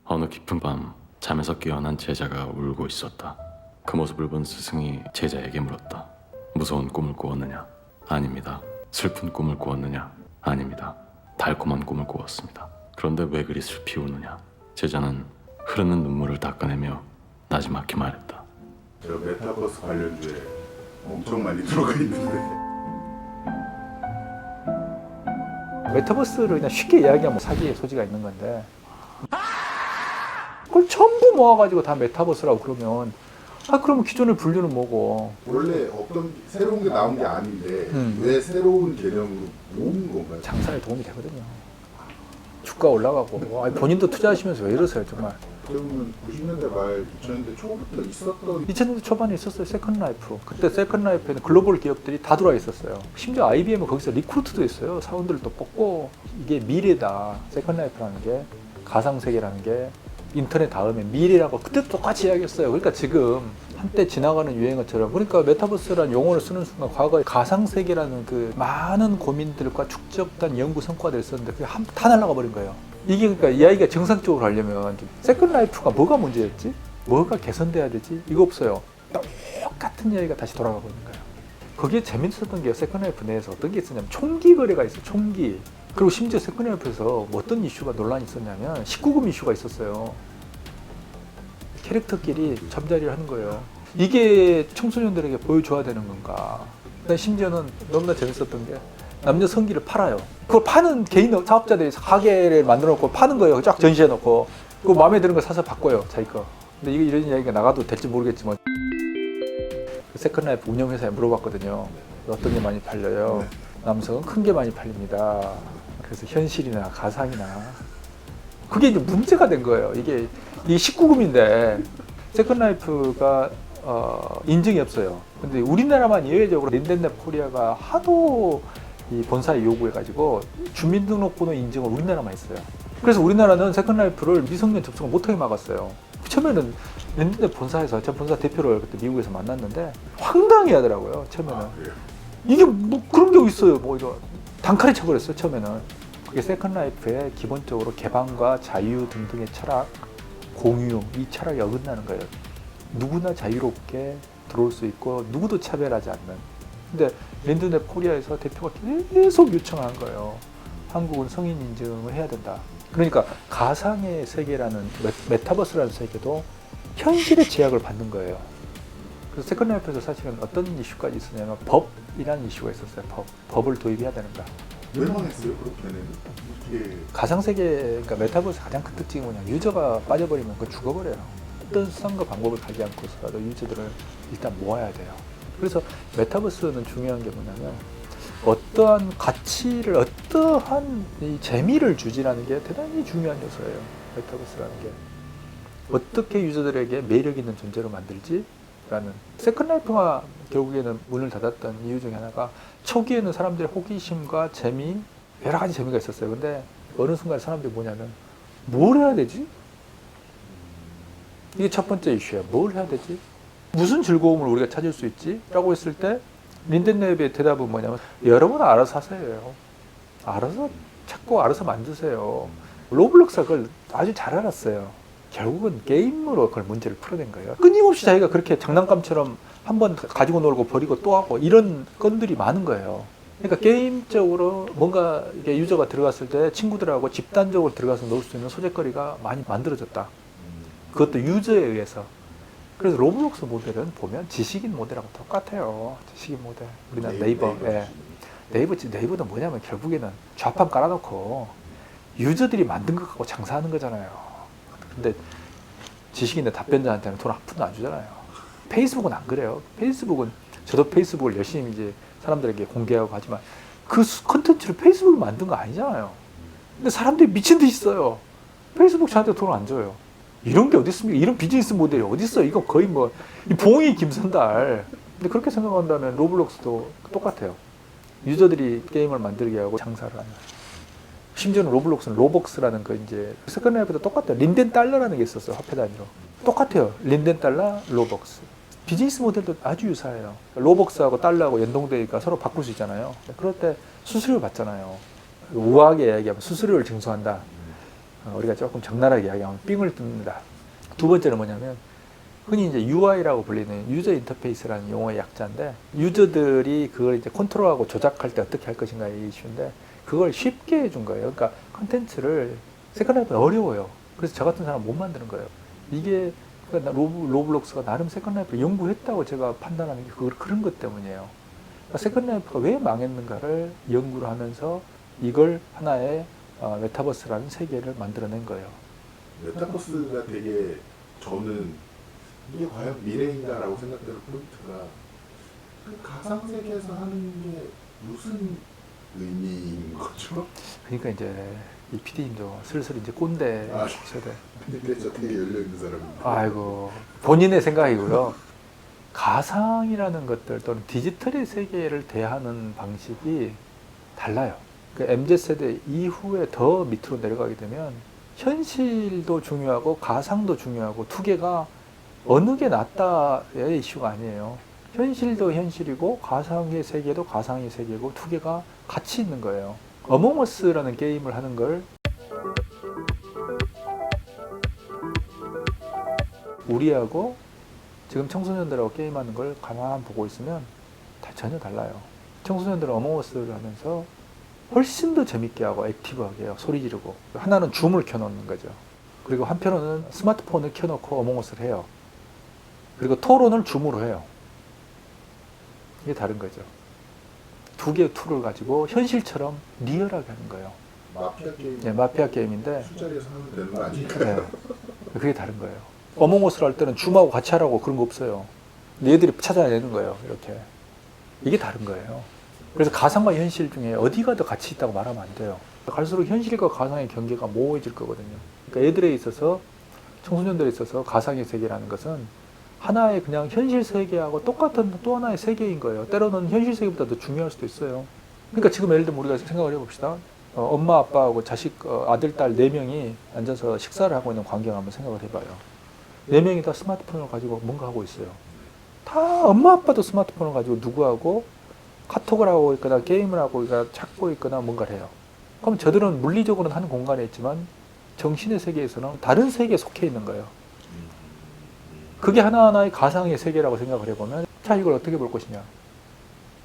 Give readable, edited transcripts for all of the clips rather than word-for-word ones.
어느 깊은 밤 잠에서 깨어난 제자가 울고 있었다. 그 모습을 본 스승이 제자에게 물었다. 무서운 꿈을 꾸었느냐? 아닙니다. 슬픈 꿈을 꾸었느냐? 아닙니다. 달콤한 꿈을 꾸었습니다. 그런데 왜 그리 슬피 우느냐? 제자는 흐르는 눈물을 닦아내며 나지막히 말했다. 저 메타버스 관련주에 엄청 많이 들어가 있는데 메타버스를 그냥 쉽게 이야기하면 사기의 소지가 있는 건데 그걸 전부 모아가지고 다 메타버스라고 그러면 그러면 기존의 분류는 뭐고? 원래 어떤 새로운 게 나온 게 아닌데 왜 새로운 개념으로 모은 건가요? 장사에 도움이 되거든요. 주가 올라가고 아니, 본인도 투자하시면서 왜 이러세요 정말. 그러면 90년대 말 2000년대 초부터 있었던 2000년대 초반에 있었어요. 세컨라이프. 그때 세컨라이프에는 글로벌 기업들이 다 들어와 있었어요. 심지어 IBM은 거기서 리크루트도 있어요. 사원들도 뽑고 이게 미래다. 세컨라이프라는 게 가상세계라는 게 인터넷 다음에 미래라고 그때도 똑같이 이야기했어요. 그러니까 지금 한때 지나가는 유행어처럼 그러니까 메타버스라는 용어를 쓰는 순간 과거에 가상세계라는 그 많은 고민들과 축적된 연구 성과들이 있었는데 그게 다 날아가 버린 거예요. 이게 그러니까 이야기가 정상적으로 하려면 세컨라이프가 뭐가 문제였지? 뭐가 개선돼야 되지? 이거 없어요. 똑같은 이야기가 다시 돌아가고 있는 거예요. 거기에 재밌었던 게 세컨라이프 내에서 어떤 게 있었냐면 총기 거래가 있어요. 총기. 그리고 심지어 세컨라이프에서 뭐 어떤 이슈가 논란이 있었냐면 19금 이슈가 있었어요. 캐릭터끼리 잠자리를 하는 거예요. 이게 청소년들에게 보여줘야 되는 건가? 심지어는 너무나 재밌었던 게 남녀 성기를 팔아요. 그걸 파는 개인 사업자들이 가게를 만들어 놓고 파는 거예요. 쫙 전시해 놓고. 그 마음에 드는 거 사서 바꿔요. 자기 거. 근데 이런 이야기가 나가도 될지 모르겠지만 그 세컨라이프 운영회사에 물어봤거든요. 어떤 게 많이 팔려요? 남성은 큰 게 많이 팔립니다. 그래서 현실이나 가상이나 그게 이제 문제가 된 거예요. 이게 19금인데 세컨라이프가 인증이 없어요. 근데 우리나라만 예외적으로 닌텐도 코리아가 하도 이 본사에 요구해가지고 주민등록번호 인증을 우리나라만 했어요. 그래서 우리나라는 세컨라이프를 미성년 접속을 못하게 막았어요. 처음에는 닌텐도 본사에서 제 본사 대표를 그때 미국에서 만났는데 황당해 하더라고요. 처음에는 이게 뭐 그런 게 있어요. 뭐 이거 단칼에 쳐버렸어요. 처음에는. 그게 세컨라이프의 기본적으로 개방과 자유 등등의 철학, 공유, 이 철학이 어긋나는 거예요. 누구나 자유롭게 들어올 수 있고 누구도 차별하지 않는. 근데 닌텐도 코리아에서 대표가 계속 요청한 거예요. 한국은 성인 인증을 해야 된다. 그러니까 가상의 세계라는 메타버스라는 세계도 현실의 제약을 받는 거예요. 그래서 세컨라이프에서 사실은 어떤 이슈까지 있었냐면 법이라는 이슈가 있었어요. 법을 도입해야 되는가. 왜 망했어요? 그렇게는 이게 가상세계, 그러니까 메타버스 가장 큰 특징이 뭐냐, 유저가 빠져버리면 그거 죽어버려요. 어떤 수단과 방법을 가지 않고서라도 유저들을 일단 모아야 돼요. 그래서 메타버스는 중요한 게 뭐냐면 어떠한 가치를, 어떠한 이 재미를 주지라는 게 대단히 중요한 요소예요. 메타버스라는 게. 어떻게 유저들에게 매력 있는 존재로 만들지? 라는. 세컨라이프가 결국에는 문을 닫았던 이유 중에 하나가 초기에는 사람들의 호기심과 재미, 여러 가지 재미가 있었어요. 근데 어느 순간 사람들이 뭐냐면 뭘 해야 되지? 이게 첫 번째 이슈예요. 뭘 해야 되지? 무슨 즐거움을 우리가 찾을 수 있지? 라고 했을 때 닌텐도의 대답은 뭐냐면 여러분 알아서 하세요. 알아서 찾고 알아서 만드세요. 로블록스가 그걸 아주 잘 알았어요. 결국은 게임으로 그걸 문제를 풀어낸 거예요. 끊임없이 자기가 그렇게 장난감처럼 한번 가지고 놀고 버리고 또 하고 이런 건들이 많은 거예요. 그러니까 게임적으로 뭔가 이게 유저가 들어갔을 때 친구들하고 집단적으로 들어가서 놀 수 있는 소재거리가 많이 만들어졌다. 그것도 유저에 의해서. 그래서 로블록스 모델은 보면 지식인 모델하고 똑같아요. 지식인 모델. 우리나라 네이버. 네이버도 뭐냐면 결국에는 좌판 깔아놓고 유저들이 만든 것 갖고 장사하는 거잖아요. 근데 지식인의 답변자한테는 돈 한 푼도 안 주잖아요. 페이스북은 안 그래요. 페이스북은 저도 페이스북을 열심히 이제 사람들에게 공개하고 하지만 그 컨텐츠를 페이스북이 만든 거 아니잖아요. 근데 사람들이 미친 듯이 써요. 페이스북 저한테 돈을 안 줘요. 이런 게 어디 있습니까? 이런 비즈니스 모델이 어디 있어요? 이거 거의 뭐 봉이 김선달. 근데 그렇게 생각한다면 로블록스도 똑같아요. 유저들이 게임을 만들게 하고 장사를 하는. 심지어는 로블록스는 로벅스라는 그 이제 세컨라이프도 똑같아요. 린덴 달러라는 게 있었어요. 화폐 단위로. 똑같아요. 린덴 달러, 로벅스. 비즈니스 모델도 아주 유사해요. 로벅스하고 달러하고 연동되니까 서로 바꿀 수 있잖아요. 그럴 때 수수료 받잖아요. 우아하게 이야기하면 수수료를 징수한다. 우리가 조금 적나라하게 이야기하면 삥을 뜯는다. 두 번째는 뭐냐면 흔히 이제 UI라고 불리는 유저 인터페이스라는 용어의 약자인데 유저들이 그걸 이제 컨트롤하고 조작할 때 어떻게 할 것인가의 이슈인데 그걸 쉽게 해준 거예요. 그러니까 컨텐츠를 세컨라이프는 어려워요. 그래서 저 같은 사람 못 만드는 거예요. 이게 그러니까 로블록스가 나름 세컨라이프를 연구했다고 제가 판단하는 게 그런 것 때문이에요. 그러니까 세컨라이프가 왜 망했는가를 연구를 하면서 이걸 하나의 메타버스라는 세계를 만들어낸 거예요. 메타버스가 되게 저는 이게 과연 미래인가라고 생각되는 포인트가 그 가상세계에서 하는 게 무슨 의미인 거죠? 그러니까 이제 이 PD님도 슬슬 이제 꼰대 세대. 근데 저 되게 열려있는 사람인데 아이고 본인의 생각이고요. 가상이라는 것들 또는 디지털의 세계를 대하는 방식이 달라요. 그 MZ세대 이후에 더 밑으로 내려가게 되면 현실도 중요하고 가상도 중요하고 두 개가 어느 게 낫다의 이슈가 아니에요. 현실도 현실이고 가상의 세계도 가상의 세계고 두 개가 같이 있는 거예요. 어몽어스라는 게임을 하는 걸 우리하고 지금 청소년들하고 게임하는 걸 가만 보고 있으면 전혀 달라요. 청소년들은 어몽어스를 하면서 훨씬 더 재밌게 하고 액티브하게 해요. 소리 지르고. 하나는 줌을 켜놓는 거죠. 그리고 한편으로는 스마트폰을 켜놓고 어몽어스를 해요. 그리고 토론을 줌으로 해요. 이게 다른 거죠. 두 개의 툴을 가지고 현실처럼 리얼하게 하는 거예요. 마피아 게임 네, 마피아 게임인데 술자리에서 하면 되는 거 아닐까요? 네, 그게 다른 거예요. 어몽어스를 할 때는 줌하고 같이 하라고 그런 거 없어요. 얘들이 찾아내는 거예요. 이렇게. 이게 다른 거예요. 그래서 가상과 현실 중에 어디가 더 가치 있다고 말하면 안 돼요. 갈수록 현실과 가상의 경계가 모호해질 거거든요. 그러니까 애들에 있어서 청소년들에 있어서 가상의 세계라는 것은 하나의 그냥 현실 세계하고 똑같은 또 하나의 세계인 거예요. 때로는 현실 세계보다 더 중요할 수도 있어요. 그러니까 지금 예를 들면 우리가 생각을 해봅시다. 엄마 아빠하고 자식 아들 딸 4명이 앉아서 식사를 하고 있는 광경을 한번 생각을 해봐요. 4명이 다 스마트폰을 가지고 뭔가 하고 있어요. 다 엄마 아빠도 스마트폰을 가지고 누구하고 카톡을 하고 있거나 게임을 하고 있거나 찾고 있거나 뭔가를 해요. 그럼 저들은 물리적으로는 한 공간에 있지만 정신의 세계에서는 다른 세계에 속해 있는 거예요. 그게 하나하나의 가상의 세계라고 생각을 해보면 자 이걸 어떻게 볼 것이냐.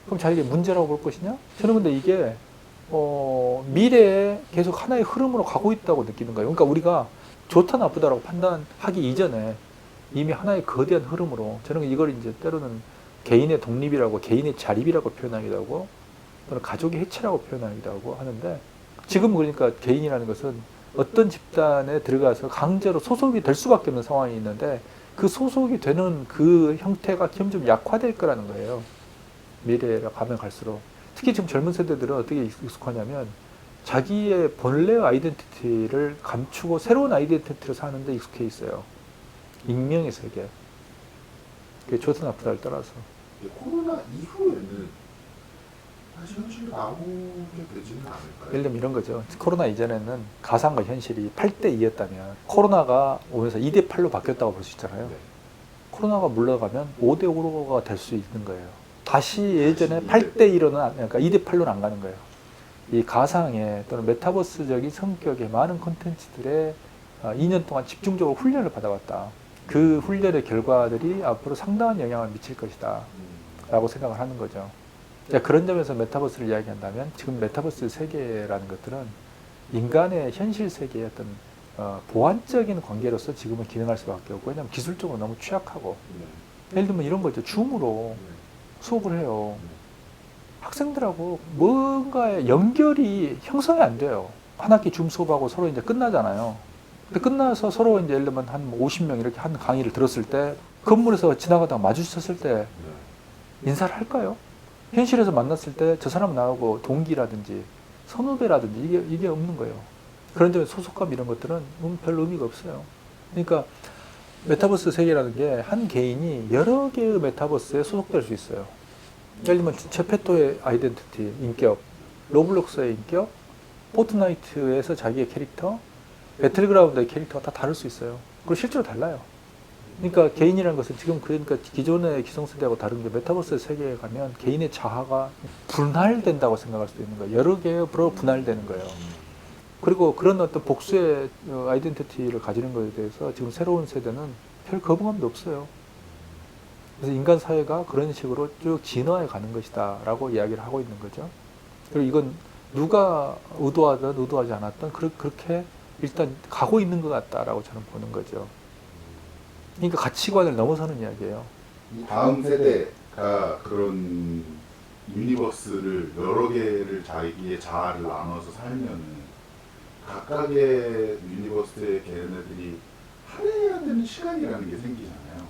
그럼 자 이게 문제라고 볼 것이냐. 저는 근데 이게 미래에 계속 하나의 흐름으로 가고 있다고 느끼는 거예요. 그러니까 우리가 좋다 나쁘다라고 판단하기 이전에 이미 하나의 거대한 흐름으로 저는 이걸 이제 때로는 개인의 독립이라고 개인의 자립이라고 표현하기도 하고 또는 가족의 해체라고 표현하기도 하고 하는데 지금 그러니까 개인이라는 것은 어떤 집단에 들어가서 강제로 소속이 될 수밖에 없는 상황이 있는데 그 소속이 되는 그 형태가 점점 약화될 거라는 거예요. 미래가 가면 갈수록. 특히 지금 젊은 세대들은 어떻게 익숙하냐면 자기의 본래의 아이덴티티를 감추고 새로운 아이덴티티로 사는데 익숙해 있어요. 익명의 세계. 그게 좋다 나쁘다를 떠나서. 코로나 이후에는 다시 현실로 나오게 되지는 않을까요? 예를 들면 이런 거죠. 코로나 이전에는 가상과 현실이 8대2였다면 코로나가 오면서 2대8로 바뀌었다고 볼 수 있잖아요. 네. 코로나가 물러가면 5대5가 될 수 있는 거예요. 다시 예전에 8대2로는, 그러니까 2대8로는 안 가는 거예요. 이 가상의 또는 메타버스적인 성격의 많은 콘텐츠들에 2년 동안 집중적으로 훈련을 받아왔다. 그 훈련의 결과들이 앞으로 상당한 영향을 미칠 것이다. 라고 생각을 하는 거죠. 그런 점에서 메타버스를 이야기한다면 지금 메타버스 세계라는 것들은 인간의 현실 세계의 어떤 보완적인 관계로서 지금은 기능할 수밖에 없고 왜냐하면 기술적으로 너무 취약하고 예를 들면 이런 거죠. 줌으로 수업을 해요. 학생들하고 뭔가의 연결이 형성이 안 돼요. 한 학기 줌 수업하고 서로 이제 끝나잖아요. 근데 끝나서 서로 이제 예를 들면 한 50명 이렇게 한 강의를 들었을 때 건물에서 지나가다가 마주쳤을 때 인사를 할까요? 현실에서 만났을 때 저 사람 나하고 동기라든지 선후배라든지 이게 없는 거예요. 그런 점에 소속감 이런 것들은 별로 의미가 없어요. 그러니까 메타버스 세계라는 게 한 개인이 여러 개의 메타버스에 소속될 수 있어요. 예를 들면 제페토의 아이덴티티, 인격, 로블록스의 인격, 포트나이트에서 자기의 캐릭터, 배틀그라운드의 캐릭터가 다 다를 수 있어요. 그리고 실제로 달라요. 그러니까 개인이라는 것은 지금 그러니까 기존의 기성세대하고 다른 게 메타버스 세계에 가면 개인의 자아가 분할된다고 생각할 수도 있는 거예요. 여러 개로 분할되는 거예요. 그리고 그런 어떤 복수의 아이덴티티를 가지는 것에 대해서 지금 새로운 세대는 별 거부감도 없어요. 그래서 인간 사회가 그런 식으로 쭉 진화해 가는 것이다 라고 이야기를 하고 있는 거죠. 그리고 이건 누가 의도하든 의도하지 않았든 그렇게 일단 가고 있는 것 같다라고 저는 보는 거죠. 그러니까 가치관을 넘어서는 이야기예요. 이 다음 세대가 그런 유니버스를 여러 개를 자기의 자아를 나눠서 살면은 각각의 유니버스의 걔네들이 할애해야 되는 시간이라는 게 생기잖아요.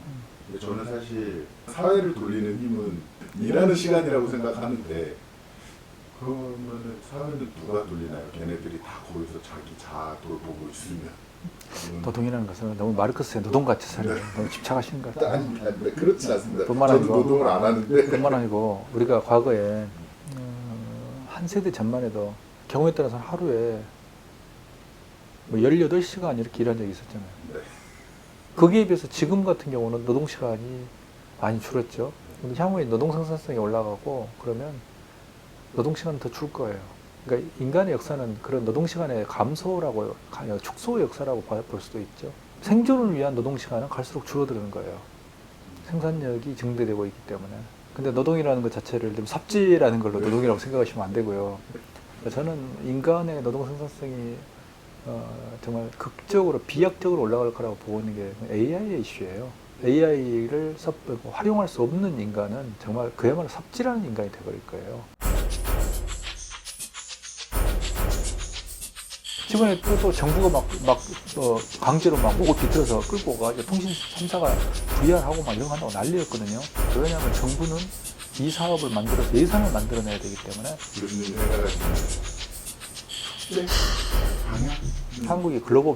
근데 저는 사실 사회를 돌리는 힘은 일하는 시간이라고 생각하는데 그러면은 사회는 누가 돌리나요? 걔네들이 다 거기서 자기 자아 돌보고 있으면. 노동이라는 것은 너무 마르크스의 노동같이 살아요. 너무 집착하시는 것 같아요. 아니, 그렇진 않습니다. 뿐만 저도 아니고 노동을 안 하는데. 뿐만 아니고 우리가 과거에 한 세대 전만 해도 경우에 따라서는 하루에 뭐 18시간 이렇게 일한 적이 있었잖아요. 네. 거기에 비해서 지금 같은 경우는 노동시간이 많이 줄었죠. 근데 향후에 노동 생산성이 올라가고 그러면 노동시간은 더 줄 거예요. 그러니까 인간의 역사는 그런 노동시간의 감소라고, 축소의 역사라고 볼 수도 있죠. 생존을 위한 노동시간은 갈수록 줄어드는 거예요. 생산력이 증대되고 있기 때문에. 근데 노동이라는 것 자체를 좀 삽질하는 걸로 노동이라고 생각하시면 안 되고요. 저는 인간의 노동 생산성이 정말 극적으로, 비약적으로 올라갈 거라고 보고 있는 게 AI의 이슈예요. AI를 활용할 수 없는 인간은 정말 그야말로 삽질하는 인간이 돼버릴 거예요. 이번에 또 정부가 강제로 목을 비틀어서 끌고 가서 통신 3사가 VR하고 막 이런 거 한다고 난리였거든요. 왜냐하면 정부는 이 사업을 만들어서 예산을 만들어내야 되기 때문에 그런 일 해가지고. 네. 방향? 한국이 글로벌